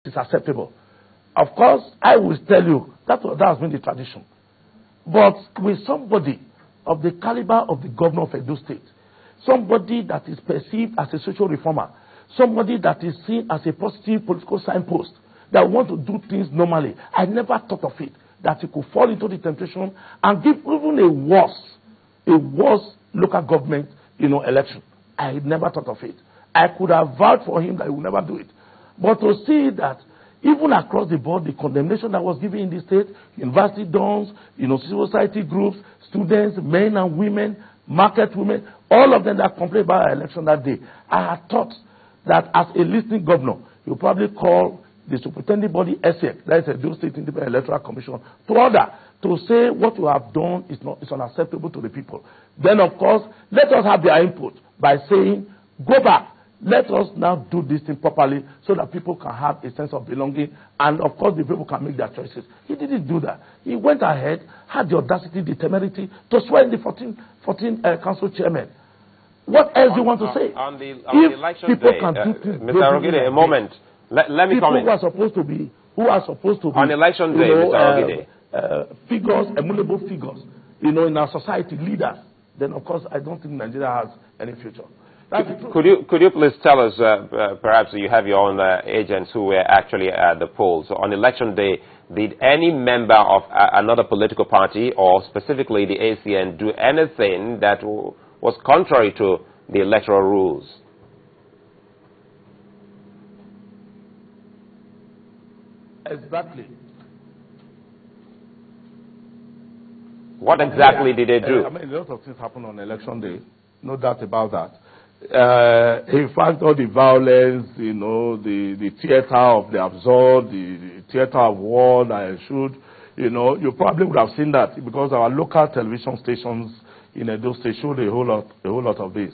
is acceptable. Of course, I will tell you that has been the tradition. But with somebody of the caliber of the governor of Edo State, somebody that is perceived as a social reformer, somebody that is seen as a positive political signpost, that want to do things normally, I never thought of it, that he could fall into the temptation and give even a worse local government, election. I never thought of it. I could have vouched for him that he would never do it. But to see that even across the board, the condemnation that was given in the state, university dons, civil society groups, students, men and women, market women, all of them that complained about our election that day, I had thought that as a listening governor, you probably call the superintending body ESEC, that is a Edo State Independent Electoral Commission, to order to say what you have done is unacceptable to the people. Then, of course, let us have their input by saying, go back. Let us now do this thing properly so that people can have a sense of belonging and, of course, the people can make their choices. He didn't do that. He went ahead, had the audacity, the temerity to swear in the 14 council chairmen. What else do you want to say? On the election day, Mr. Arogide, a moment. Let me comment. Who are supposed to be on election day, Mr. Arogide. Figures, emulable figures, in our society, leaders. Then, of course, I don't think Nigeria has any future. Could you please tell us, perhaps you have your own agents who were actually at the polls. So on election day, did any member of another political party, or specifically the ACN, do anything that was contrary to the electoral rules? Exactly. What exactly did they do? A lot of things happen on election day. No doubt about that. In fact, all the violence, the theater of the absurd, the theater of war that ensued, you probably would have seen that because our local television stations in Edo State showed a whole lot of this,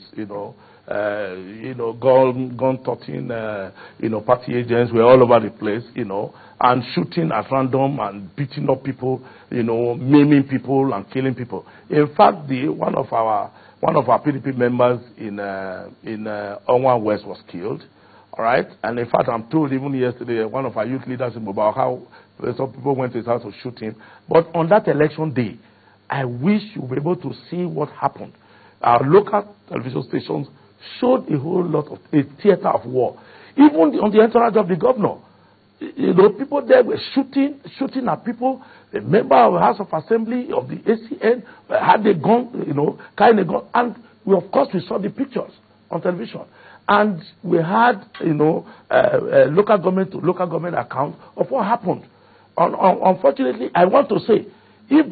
gun-toting, party agents were all over the place, and shooting at random and beating up people, maiming people and killing people. In fact, one of our PDP members in Onwa West was killed, all right? And in fact, I'm told even yesterday, one of our youth leaders in Mobile, how some people went to his house to shoot him. But on that election day, I wish you were able to see what happened. Our local television stations showed a whole lot of a theater of war. Even on the entourage of the governor, people there were shooting at people. A member of the House of Assembly of the ACN had a gun, carrying a gun, and of course we saw the pictures on television, and we had local government to local government account of what happened. Unfortunately, I want to say, if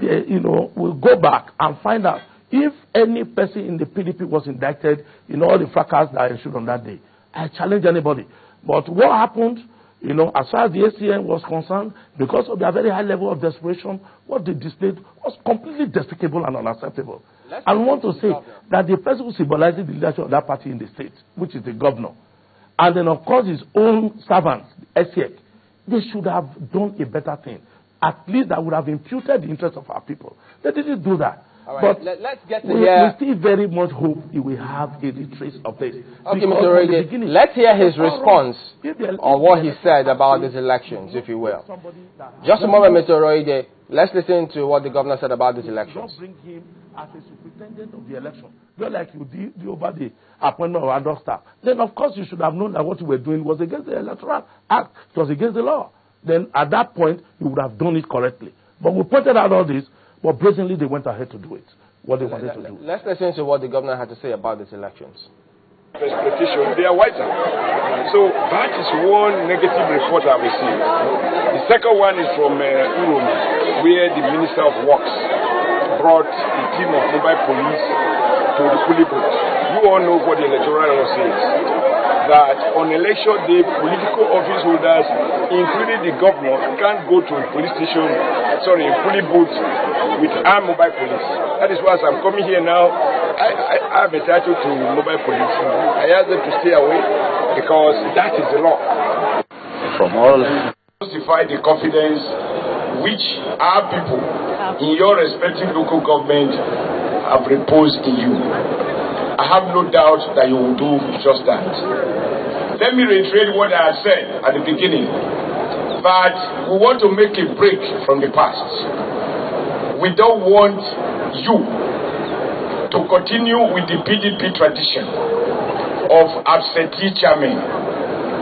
we'll go back and find out if any person in the PDP was indicted in all the fracas that ensued on that day, I challenge anybody. But what happened? As far as the ACN was concerned, because of their very high level of desperation, what they displayed was completely despicable and unacceptable. I want to say that the person who symbolizes the leadership of that party in the state, which is the governor, and then of course his own servants, ESEC, they should have done a better thing. At least that would have imputed the interest of our people. They didn't do that. Right. But let's get to we still very much hope he will have a trace of this. Okay, Mr. Orege, let's hear his response on what he said about these elections, if you will. Just a moment, Mr. Orege. Let's listen to what the governor said about these elections. Don't bring him as a superintendent of the election, just like you did over the appointment of other staff. Then, of course, you should have known that what you were doing was against the Electoral Act. It was against the law. Then, at that point, you would have done it correctly. But we pointed out all this. But brazenly, they went ahead to do it, what they wanted to do. Let's listen to what the governor had to say about these elections. Expectation, they are whiter. So that is one negative report I've received. The second one is from Urum, where the Minister of Works brought a team of mobile police to the polling booth. You all know what the electoral law says. That on election day, political office holders, including the governor, can't go to a polling polling booth with armed mobile police. That is why as I'm coming here now, I have a title to mobile police. I ask them to stay away because that is the law. From all, justify the confidence which our people in your respective local government have reposed in you. I have no doubt that you will do just that. Let me reiterate what I had said at the beginning. But we want to make a break from the past. We don't want you to continue with the PDP tradition of absentee chairmen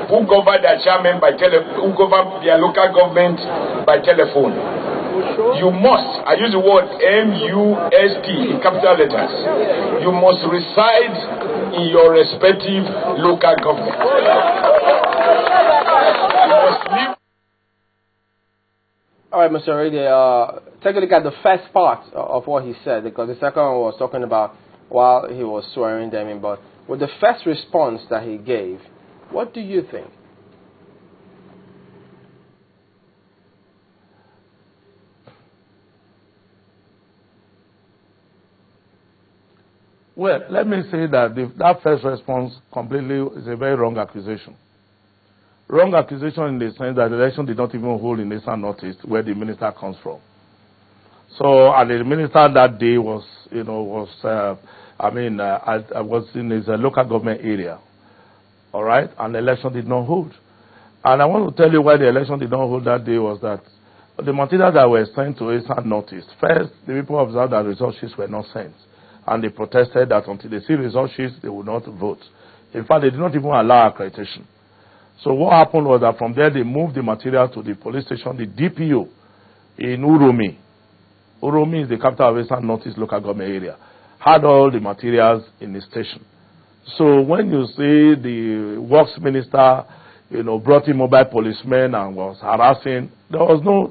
who govern their chairman who govern their local government by telephone. You must, I use the word MUST in capital letters, you must reside in your respective local government. You must live. All right, Mr. Rede, take a look at the first part of what he said, because the second one was talking about while he was swearing them in. But with the first response that he gave, what do you think? Well, let me say that that first response completely is a very wrong accusation. Wrong accusation in the sense that the election did not even hold in Eastern Northeast, where the minister comes from. So, and the minister that day was, was in his local government area. All right? And the election did not hold. And I want to tell you why the election did not hold that day was that the materials that were sent to Eastern Northeast, first, the people observed that result sheets were not sent. And they protested that until they see result sheets, they would not vote. In fact, they did not even allow accreditation. So what happened was that from there, they moved the material to the police station, the DPO in Uromi. Uromi is the capital of Eastern Northeast local government area. Had all the materials in the station. So when you say the works minister, brought in mobile policemen and was harassing, there was no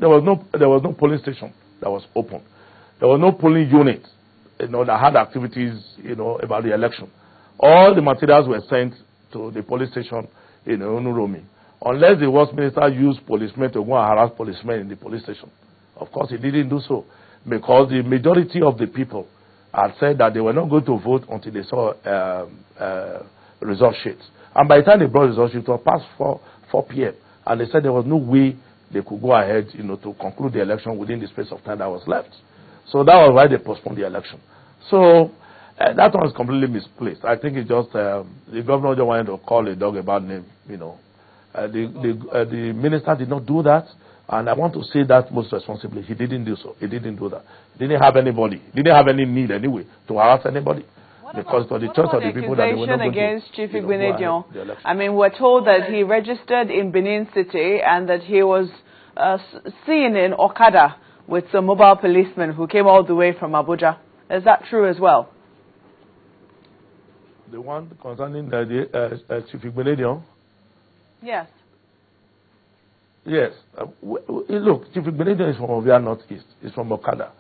polling station that was open. There was no polling unit, that had activities, about the election. All the materials were sent to the police station in Uromi. Unless the works minister used policemen to go and harass policemen in the police station. Of course, he didn't do so, because the majority of the people had said that they were not going to vote until they saw result sheets. And by the time they brought result sheets, it was past 4 p.m. And they said there was no way they could go ahead, to conclude the election within the space of time that was left. So that was why they postponed the election. So that one is completely misplaced. I think it's just the governor just wanted to call a dog a bad name. The minister did not do that, and I want to say that most responsibly. He didn't do so. He didn't do that. He didn't have anybody. He didn't have any need anyway to harass anybody. Because for the choice of the people that they were not going against Chief Igbenedion. I mean, we're told that he registered in Benin City and that he was seen in Okada with some mobile policemen who came all the way from Abuja. Is that true as well? The one concerning Chief Igbenedion? Yes. Yes. Look, Chief Igbenedion is from Ovia Northeast. He's from Okada.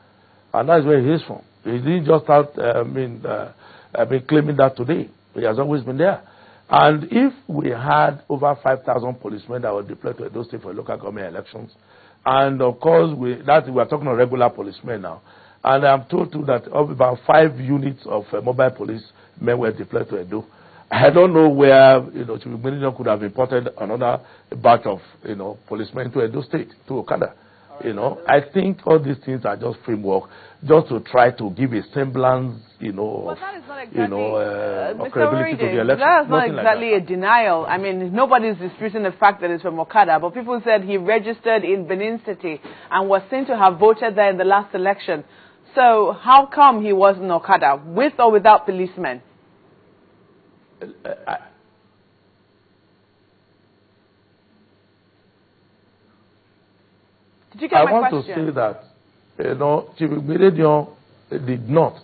And that's where he is from. He didn't just start claiming that today. He has always been there. And if we had over 5,000 policemen that were deployed to Edo State for local government elections, and of course, we are talking of regular policemen now, and I'm told too that about 5 units of mobile policemen were deployed to Edo. I don't know where Chief Igbenedion could have imported another batch of policemen to Edo State, to Okada. I think all these things are just framework, just to try to give a semblance, well, that is not exactly, of credibility to the election. That's not exactly a denial. I mean, nobody's disputing the fact that it's from Okada, but people said he registered in Benin City and was seen to have voted there in the last election. So how come he was in Okada, with or without policemen? Did you get my question? I want to say that, Chief Igbenedion did not.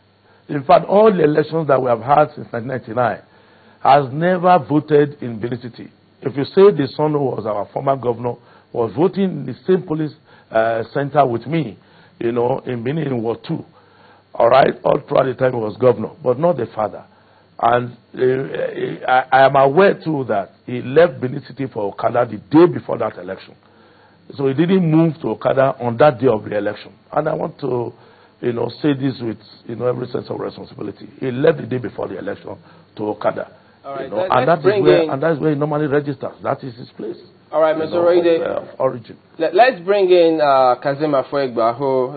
In fact, all the elections that we have had since 1999 has never voted in Benin City. If you say the son who was our former governor was voting in the same police center with me, in Benin in War 2, all right, all throughout the time he was governor, but not the father. And I am aware too that he left Benin City for Okada the day before that election. So he didn't move to Okada on that day of the election. And I want to, say this with, every sense of responsibility. He left the day before the election to Okada. All right, you know, and that's where he normally registers. That is his place. All right, Mr. Rede, origin. Let's bring in Kazim Afuegba, who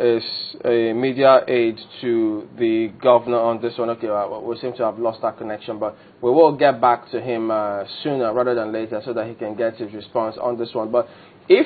is a media aide to the governor on this one. Okay, we seem to have lost our connection, but we will get back to him sooner rather than later so that he can get his response on this one. But if